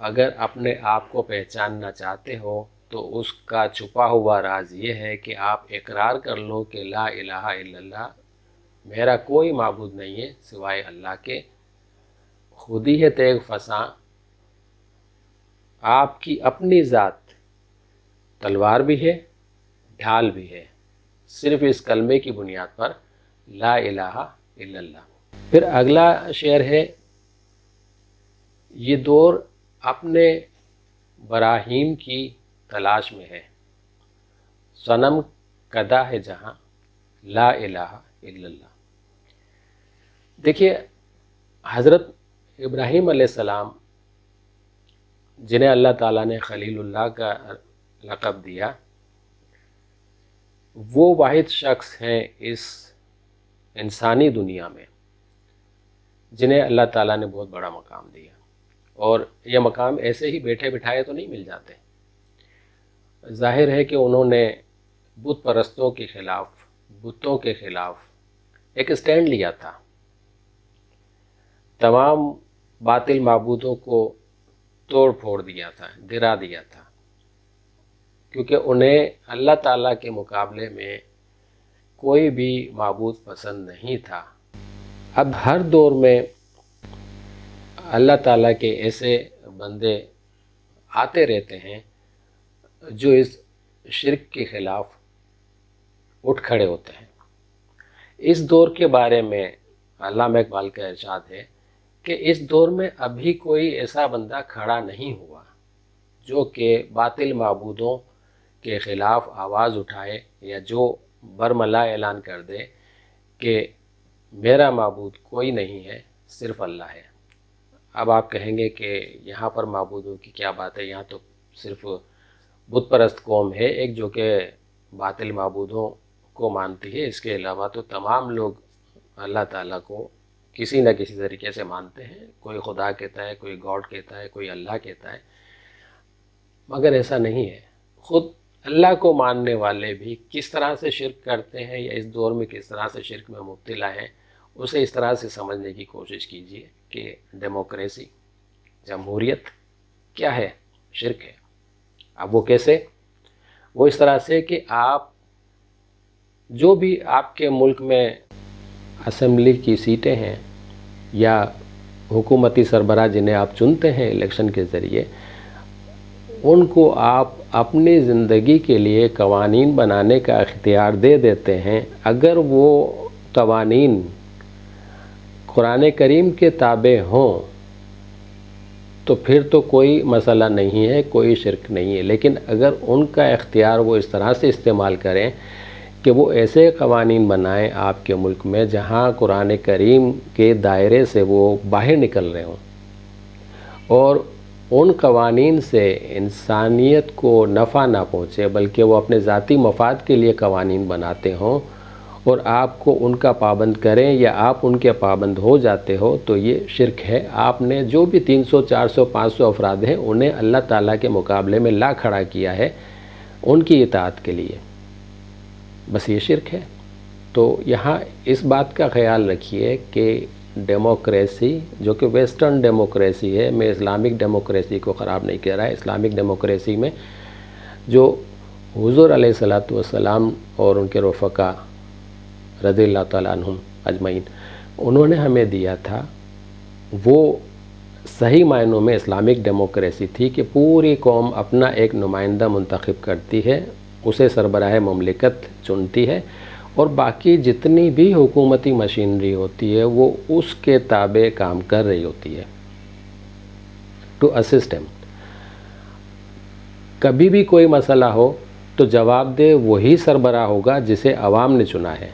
اگر اپنے آپ کو پہچاننا چاہتے ہو تو اس کا چھپا ہوا راز یہ ہے کہ آپ اقرار کر لو کہ لا الہ الا اللہ، میرا کوئی معبود نہیں ہے سوائے اللہ کے، خودی ہے تیغ فساں، آپ کی اپنی ذات تلوار بھی ہے ڈھال بھی ہے، صرف اس کلمے کی بنیاد پر لا الہ الا اللہ۔ پھر اگلا شعر ہے، یہ دور اپنے براہیم کی تلاش میں ہے، صنم کدا ہے جہاں لا الہ الا اللہ۔ دیکھیے حضرت ابراہیم علیہ السلام جنہیں اللہ تعالیٰ نے خلیل اللہ کا لقب دیا، وہ واحد شخص ہیں اس انسانی دنیا میں جنہیں اللہ تعالیٰ نے بہت بڑا مقام دیا، اور یہ مقام ایسے ہی بیٹھے بٹھائے تو نہیں مل جاتے۔ ظاہر ہے کہ انہوں نے بت پرستوں کے خلاف، بتوں کے خلاف ایک اسٹینڈ لیا تھا، تمام باطل معبودوں کو توڑ پھوڑ دیا تھا، گرا دیا تھا، کیونکہ انہیں اللہ تعالیٰ کے مقابلے میں کوئی بھی معبود پسند نہیں تھا۔ اب ہر دور میں اللہ تعالیٰ کے ایسے بندے آتے رہتے ہیں جو اس شرک کے خلاف اٹھ کھڑے ہوتے ہیں۔ اس دور کے بارے میں علامہ اقبال کا ارشاد ہے کہ اس دور میں ابھی کوئی ایسا بندہ کھڑا نہیں ہوا جو کہ باطل معبودوں کے خلاف آواز اٹھائے یا جو برملا اعلان کر دے کہ میرا معبود کوئی نہیں ہے، صرف اللہ ہے۔ اب آپ کہیں گے کہ یہاں پر معبودوں کی کیا بات ہے، یہاں تو صرف بت پرست قوم ہے ایک جو کہ باطل معبودوں کو مانتی ہے، اس کے علاوہ تو تمام لوگ اللہ تعالیٰ کو کسی نہ کسی طریقے سے مانتے ہیں، کوئی خدا کہتا ہے، کوئی گاڈ کہتا ہے، کوئی اللہ کہتا ہے، مگر ایسا نہیں ہے۔ خود اللہ کو ماننے والے بھی کس طرح سے شرک کرتے ہیں یا اس دور میں کس طرح سے شرک میں مبتلا ہیں، اسے اس طرح سے سمجھنے کی کوشش کیجیے کہ ڈیموکریسی، جمہوریت کیا ہے؟ شرک ہے۔ اب وہ کیسے؟ وہ اس طرح سے کہ آپ جو بھی آپ کے ملک میں اسمبلی کی سیٹیں ہیں یا حکومتی سربراہ جنہیں آپ چنتے ہیں الیکشن کے ذریعے، ان کو آپ اپنی زندگی کے لیے قوانین بنانے کا اختیار دے دیتے ہیں۔ اگر وہ قوانین قرآن کریم کے تابع ہوں تو پھر تو کوئی مسئلہ نہیں ہے، کوئی شرک نہیں ہے، لیکن اگر ان کا اختیار وہ اس طرح سے استعمال کریں کہ وہ ایسے قوانین بنائیں آپ کے ملک میں جہاں قرآن کریم کے دائرے سے وہ باہر نکل رہے ہوں، اور ان قوانین سے انسانیت کو نفع نہ پہنچے بلکہ وہ اپنے ذاتی مفاد کے لیے قوانین بناتے ہوں، اور آپ کو ان کا پابند کریں یا آپ ان کے پابند ہو جاتے ہو، تو یہ شرک ہے۔ آپ نے جو بھی 300 400 500 افراد ہیں انہیں اللہ تعالیٰ کے مقابلے میں لا کھڑا کیا ہے ان کی اطاعت کے لیے، بس یہ شرک ہے۔ تو یہاں اس بات کا خیال رکھیے کہ ڈیموکریسی جو کہ ویسٹرن ڈیموکریسی ہے، میں اسلامک ڈیموکریسی کو خراب نہیں کہہ رہا ہے، اسلامک ڈیموکریسی میں جو حضور علیہ السلام اور ان کے رفقا رضی اللہ تعالیٰ عنہم اجمعین انہوں نے ہمیں دیا تھا، وہ صحیح معنوں میں اسلامک ڈیموکریسی تھی کہ پوری قوم اپنا ایک نمائندہ منتخب کرتی ہے، اسے سربراہ مملکت چنتی ہے، اور باقی جتنی بھی حکومتی مشینری ہوتی ہے وہ اس کے تابع کام کر رہی ہوتی ہے ٹو اسسٹ ہم۔ کبھی بھی کوئی مسئلہ ہو تو جواب دہ وہی سربراہ ہوگا جسے عوام نے چنا ہے،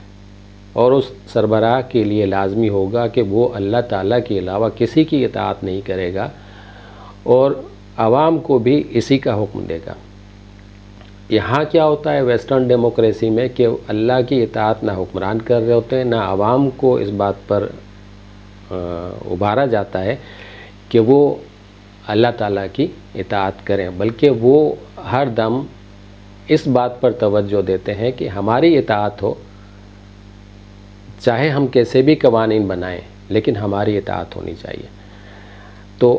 اور اس سربراہ کے لیے لازمی ہوگا کہ وہ اللہ تعالیٰ کے علاوہ کسی کی اطاعت نہیں کرے گا، اور عوام کو بھی اسی کا حکم دے گا۔ یہاں کیا ہوتا ہے ویسٹرن ڈیموکریسی میں کہ اللہ کی اطاعت نہ حکمران کر رہے ہوتے ہیں، نہ عوام کو اس بات پر ابھارا جاتا ہے کہ وہ اللہ تعالیٰ کی اطاعت کریں، بلکہ وہ ہر دم اس بات پر توجہ دیتے ہیں کہ ہماری اطاعت ہو، چاہے ہم کیسے بھی قوانین بنائیں لیکن ہماری اطاعت ہونی چاہیے۔ تو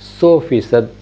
100%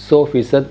100%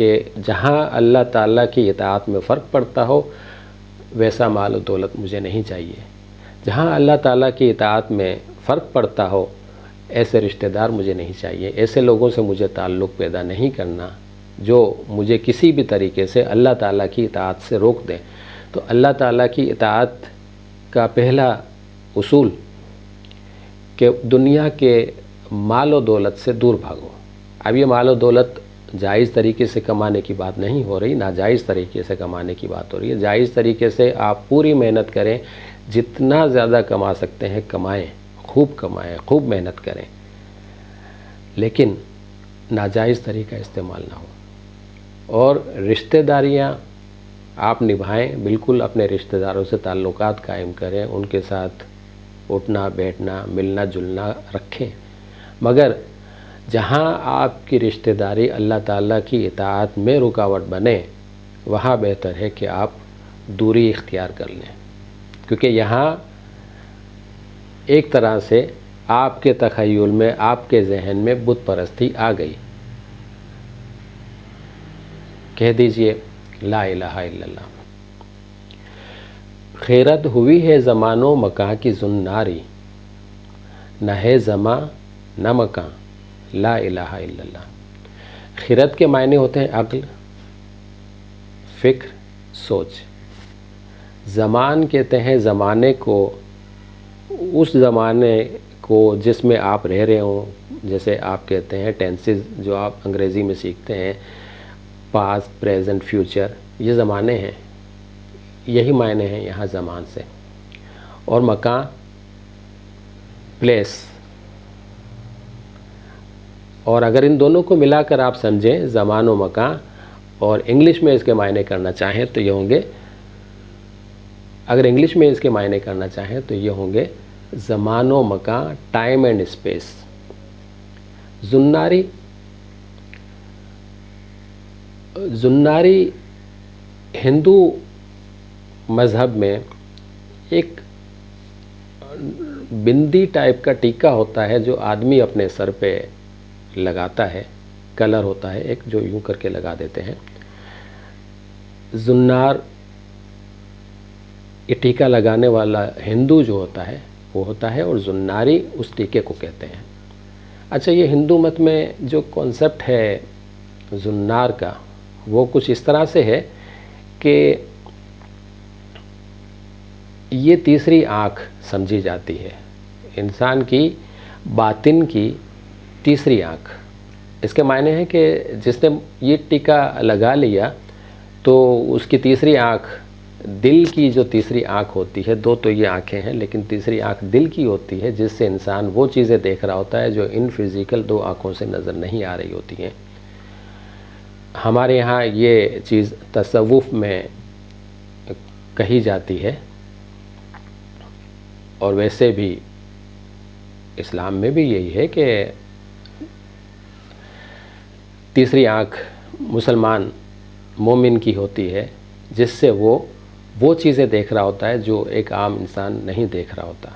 کہ جہاں اللہ تعالیٰ کی اطاعت میں فرق پڑتا ہو ویسا مال و دولت مجھے نہیں چاہیے، جہاں اللہ تعالیٰ کی اطاعت میں فرق پڑتا ہو ایسے رشتہ دار مجھے نہیں چاہیے، ایسے لوگوں سے مجھے تعلق پیدا نہیں کرنا جو مجھے کسی بھی طریقے سے اللہ تعالیٰ کی اطاعت سے روک دیں۔ تو اللہ تعالیٰ کی اطاعت کا پہلا اصول کہ دنیا کے مال و دولت سے دور بھاگو۔ اب یہ مال و دولت جائز طریقے سے کمانے کی بات نہیں ہو رہی، ناجائز طریقے سے کمانے کی بات ہو رہی ہے۔ جائز طریقے سے آپ پوری محنت کریں، جتنا زیادہ کما سکتے ہیں کمائیں، خوب محنت کریں، لیکن ناجائز طریقہ استعمال نہ ہو۔ اور رشتہ داریاں آپ نبھائیں، بالکل اپنے رشتہ داروں سے تعلقات قائم کریں، ان کے ساتھ اٹھنا بیٹھنا ملنا جلنا رکھیں، مگر جہاں آپ کی رشتہ داری اللہ تعالیٰ کی اطاعت میں رکاوٹ بنے وہاں بہتر ہے کہ آپ دوری اختیار کر لیں، کیونکہ یہاں ایک طرح سے آپ کے تخیل میں آپ کے ذہن میں بت پرستی آ گئی۔ کہہ دیجئے لا الہ الا اللہ۔ خیرت ہوئی ہے زمان و مکاں کی زناری، نہ ہے زمان نہ مکاں لا الہ الا اللہ۔ خیرت کے معنی ہوتے ہیں عقل، فکر، سوچ۔ زمان کہتے ہیں زمانے کو، اس زمانے کو جس میں آپ رہ رہے ہوں، جیسے آپ کہتے ہیں ٹینسز جو آپ انگریزی میں سیکھتے ہیں، پاسٹ، پریزنٹ، فیوچر، یہ زمانے ہیں، یہی معنی ہیں یہاں زمان سے۔ اور مکان، پلیس۔ اور اگر ان دونوں کو ملا کر آپ سمجھیں زمان و مکان، اور انگلش میں اس کے معنی کرنا چاہیں تو یہ ہوں گے، اگر انگلش میں اس کے معنی کرنا چاہیں تو یہ ہوں گے زمان و مکان، ٹائم اینڈ اسپیس۔ زناری ہندو مذہب میں ایک بندی ٹائپ کا ٹیکا ہوتا ہے جو آدمی اپنے سر پہ لگاتا ہے، کلر ہوتا ہے ایک جو یوں کر کے لگا دیتے ہیں۔ زنار، یہ ٹیکا لگانے والا ہندو جو ہوتا ہے وہ ہوتا ہے، اور زناری اس ٹیکے کو کہتے ہیں۔ اچھا، یہ ہندو مت میں جو کانسیپٹ ہے زنار کا وہ کچھ اس طرح سے ہے کہ یہ تیسری آنکھ سمجھی جاتی ہے، انسان کی باطن کی تیسری آنکھ۔ اس کے معنی ہے کہ جس نے یہ ٹیکا لگا لیا تو اس کی تیسری آنکھ، دل کی جو تیسری آنکھ ہوتی ہے، دو تو یہ آنکھیں ہیں لیکن تیسری آنکھ دل کی ہوتی ہے، جس سے انسان وہ چیزیں دیکھ رہا ہوتا ہے جو ان فزیکل دو آنکھوں سے نظر نہیں آ رہی ہوتی ہیں۔ ہمارے یہاں یہ چیز تصوف میں کہی جاتی ہے، اور ویسے بھی اسلام میں بھی یہی ہے کہ تیسری آنکھ مسلمان مومن کی ہوتی ہے، جس سے وہ چیزیں دیکھ رہا ہوتا ہے جو ایک عام انسان نہیں دیکھ رہا ہوتا۔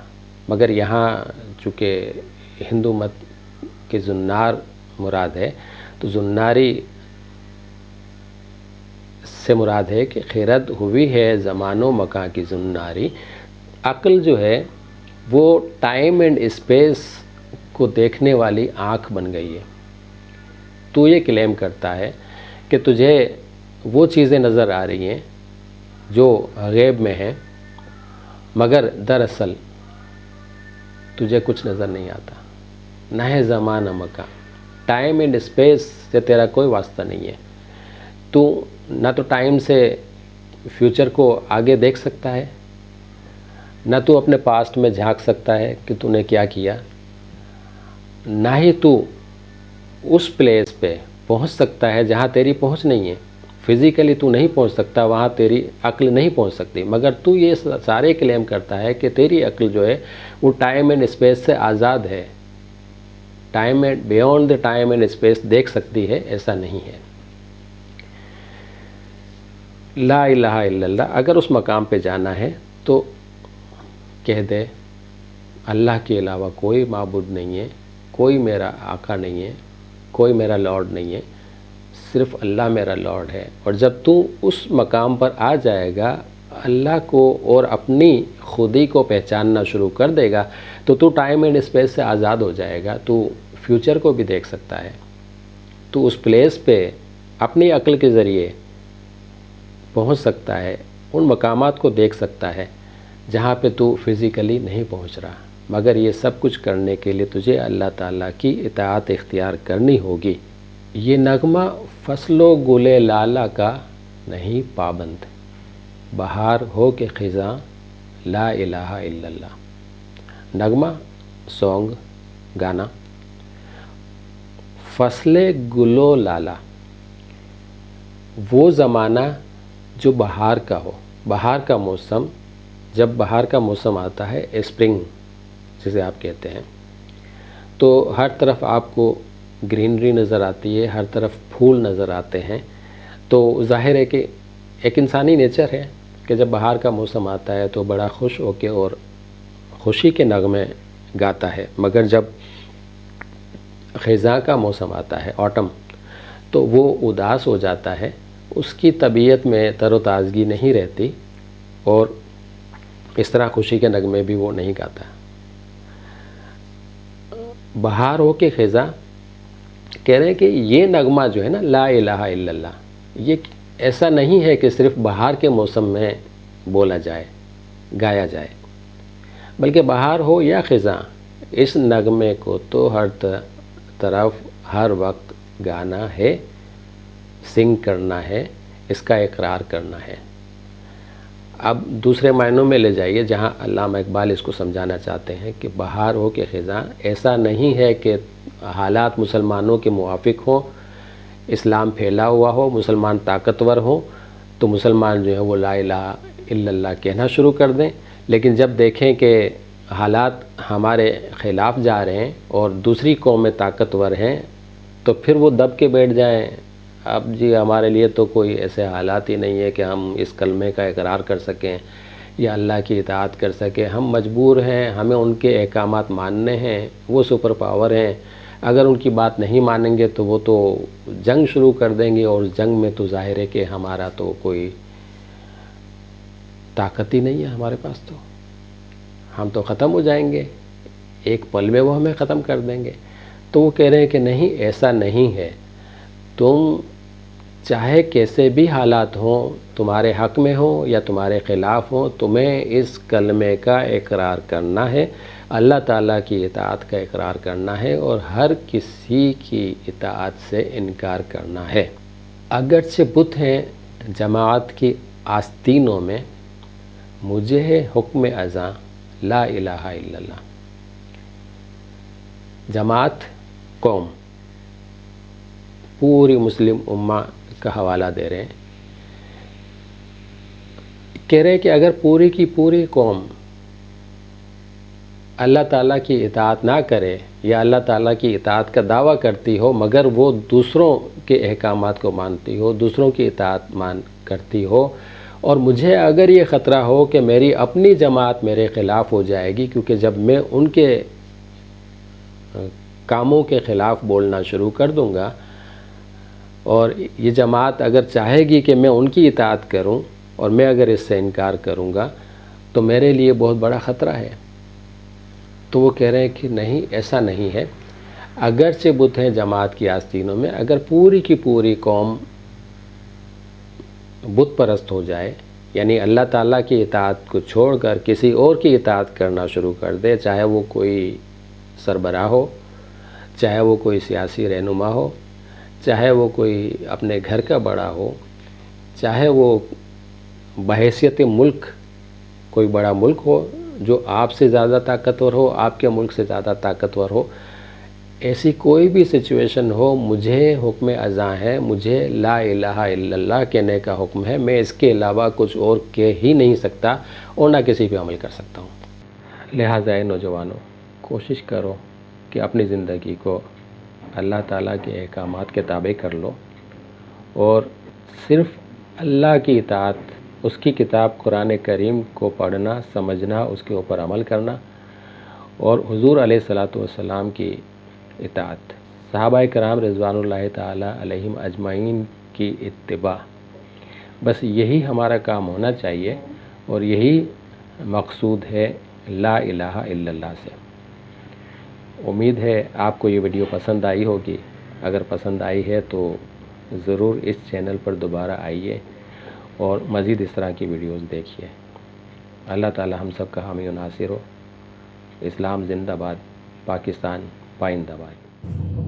مگر یہاں چونکہ ہندو مت کے زنار مراد ہے، تو زناری سے مراد ہے کہ خیرت ہوئی ہے زمان و مکان کی زناری۔ عقل جو ہے وہ ٹائم اینڈ اسپیس کو دیکھنے والی آنکھ بن گئی ہے۔ تو یہ کلیم کرتا ہے کہ تجھے وہ چیزیں نظر آ رہی ہیں جو غیب میں ہیں، مگر دراصل تجھے کچھ نظر نہیں آتا۔ نہ ہے زمان نہ مکان، ٹائم اینڈ اسپیس سے تیرا کوئی واسطہ نہیں ہے۔ تو نہ تو ٹائم سے فیوچر کو آگے دیکھ سکتا ہے، نہ تو اپنے پاسٹ میں جھانک سکتا ہے کہ تو نے کیا کیا، نہ ہی تو اس پلیس پہ پہنچ سکتا ہے جہاں تیری پہنچ نہیں ہے۔ فزیکلی تو نہیں پہنچ سکتا، وہاں تیری عقل نہیں پہنچ سکتی، مگر تو یہ سارے کلیم کرتا ہے کہ تیری عقل جو ہے وہ ٹائم اینڈ اسپیس سے آزاد ہے، time and beyond the time and space دیکھ سکتی ہے، ایسا نہیں ہے۔ لا الہ الا اللہ، اگر اس مقام پہ جانا ہے تو کہہ دے اللہ کے علاوہ کوئی معبود نہیں ہے، کوئی میرا آقا نہیں ہے، کوئی میرا لارڈ نہیں ہے، صرف اللہ میرا لارڈ ہے. اور جب تو اس مقام پر آ جائے گا، اللہ کو اور اپنی خودی کو پہچاننا شروع کر دے گا، تو ٹائم اینڈ اسپیس سے آزاد ہو جائے گا. تو فیوچر کو بھی دیکھ سکتا ہے. تو اس پلیس پہ اپنی عقل کے ذریعے پہنچ سکتا ہے، ان مقامات کو دیکھ سکتا ہے جہاں پہ تو فزیکلی نہیں پہنچ رہا. مگر یہ سب کچھ کرنے کے لیے تجھے اللہ تعالیٰ کی اطاعت اختیار کرنی ہوگی. یہ نغمہ فصل و گل لالہ کا نہیں پابند، بہار ہو کے خزاں لا الہ الا اللہ. نغمہ سانگ، گانا. فصل گل و لالہ، وہ زمانہ جو بہار کا ہو. بہار کا موسم، جب بہار کا موسم آتا ہے، اسپرنگ جسے آپ کہتے ہیں، تو ہر طرف آپ کو گرینری نظر آتی ہے، ہر طرف پھول نظر آتے ہیں. تو ظاہر ہے کہ ایک انسانی نیچر ہے کہ جب بہار کا موسم آتا ہے تو بڑا خوش ہو کے اور خوشی کے نغمے گاتا ہے. مگر جب خزاں کا موسم آتا ہے، آٹم، تو وہ اداس ہو جاتا ہے. اس کی طبیعت میں تر و تازگی نہیں رہتی اور اس طرح خوشی کے نغمے بھی وہ نہیں گاتا. بہار ہو کے خزاں کہہ رہے ہیں کہ یہ نغمہ جو ہے نا، لا الہ الا اللہ، یہ ایسا نہیں ہے کہ صرف بہار کے موسم میں بولا جائے، گایا جائے، بلکہ بہار ہو یا خزاں، اس نغمے کو تو ہر طرف ہر وقت گانا ہے، سنگ کرنا ہے، اس کا اقرار کرنا ہے. اب دوسرے معنوں میں لے جائیے جہاں علامہ اقبال اس کو سمجھانا چاہتے ہیں کہ بہار ہو کے خزاں ایسا نہیں ہے کہ حالات مسلمانوں کے موافق ہوں، اسلام پھیلا ہوا ہو، مسلمان طاقتور ہوں تو مسلمان جو ہے وہ لا الہ الا اللہ کہنا شروع کر دیں. لیکن جب دیکھیں کہ حالات ہمارے خلاف جا رہے ہیں اور دوسری قومیں طاقتور ہیں تو پھر وہ دب کے بیٹھ جائیں، اب جی ہمارے لیے تو کوئی ایسے حالات ہی نہیں ہے کہ ہم اس کلمے کا اقرار کر سکیں یا اللہ کی اطاعت کر سکیں. ہم مجبور ہیں، ہمیں ان کے احکامات ماننے ہیں، وہ سپر پاور ہیں. اگر ان کی بات نہیں مانیں گے تو وہ تو جنگ شروع کر دیں گے، اور اس جنگ میں تو ظاہر ہے کہ ہمارا تو کوئی طاقت ہی نہیں ہے ہمارے پاس. تو ہم تو ختم ہو جائیں گے، ایک پل میں وہ ہمیں ختم کر دیں گے. تو وہ کہہ رہے ہیں کہ نہیں، ایسا نہیں ہے. تم چاہے کیسے بھی حالات ہوں، تمہارے حق میں ہوں یا تمہارے خلاف ہوں، تمہیں اس کلمے کا اقرار کرنا ہے، اللہ تعالیٰ کی اطاعت کا اقرار کرنا ہے اور ہر کسی کی اطاعت سے انکار کرنا ہے. اگرچہ بت ہیں جماعت کی آستینوں میں، مجھے ہے حکم ازاں لا الہ الا اللہ. جماعت، قوم، پوری مسلم امہ کا حوالہ دے رہے ہیں. کہہ رہے ہیں کہ اگر پوری کی پوری قوم اللہ تعالیٰ کی اطاعت نہ کرے یا اللہ تعالیٰ کی اطاعت کا دعویٰ کرتی ہو مگر وہ دوسروں کے احکامات کو مانتی ہو، دوسروں کی اطاعت کرتی ہو، اور مجھے اگر یہ خطرہ ہو کہ میری اپنی جماعت میرے خلاف ہو جائے گی، کیونکہ جب میں ان کے کاموں کے خلاف بولنا شروع کر دوں گا اور یہ جماعت اگر چاہے گی کہ میں ان کی اطاعت کروں اور میں اگر اس سے انکار کروں گا تو میرے لیے بہت بڑا خطرہ ہے. تو وہ کہہ رہے ہیں کہ نہیں، ایسا نہیں ہے. اگرچہ بت ہیں جماعت کی آستینوں میں، اگر پوری کی پوری قوم بت پرست ہو جائے، یعنی اللہ تعالیٰ کی اطاعت کو چھوڑ کر کسی اور کی اطاعت کرنا شروع کر دے، چاہے وہ کوئی سربراہ ہو، چاہے وہ کوئی سیاسی رہنما ہو، چاہے وہ کوئی اپنے گھر کا بڑا ہو، چاہے وہ بحیثیت ملک کوئی بڑا ملک ہو جو آپ سے زیادہ طاقتور ہو، آپ کے ملک سے زیادہ طاقتور ہو، ایسی کوئی بھی سچویشن ہو، مجھے حکم ازاں ہے، مجھے لا الہ الا اللہ کہنے کا حکم ہے. میں اس کے علاوہ کچھ اور کہہ ہی نہیں سکتا اور نہ کسی پہ عمل کر سکتا ہوں. لہٰذا اے نوجوانوں، کوشش کرو کہ اپنی زندگی کو اللہ تعالیٰ کے احکامات کے تابع کر لو اور صرف اللہ کی اطاعت، اس کی کتاب قرآن کریم کو پڑھنا، سمجھنا، اس کے اوپر عمل کرنا اور حضور علیہ الصلوۃ والسلام کی اطاعت، صحابہ کرام رضوان اللہ تعالی علیہم اجمعین کی اتباع، بس یہی ہمارا کام ہونا چاہیے، اور یہی مقصود ہے لا الہ الا اللہ سے۔ امید ہے آپ کو یہ ویڈیو پسند آئی ہوگی۔ اگر پسند آئی ہے تو ضرور اس چینل پر دوبارہ آئیے اور مزید اس طرح کی ویڈیوز دیکھیے۔ اللہ تعالی ہم سب کا حامی و ناصر ہو۔ اسلام زندہ باد، پاکستان پائندہ باد۔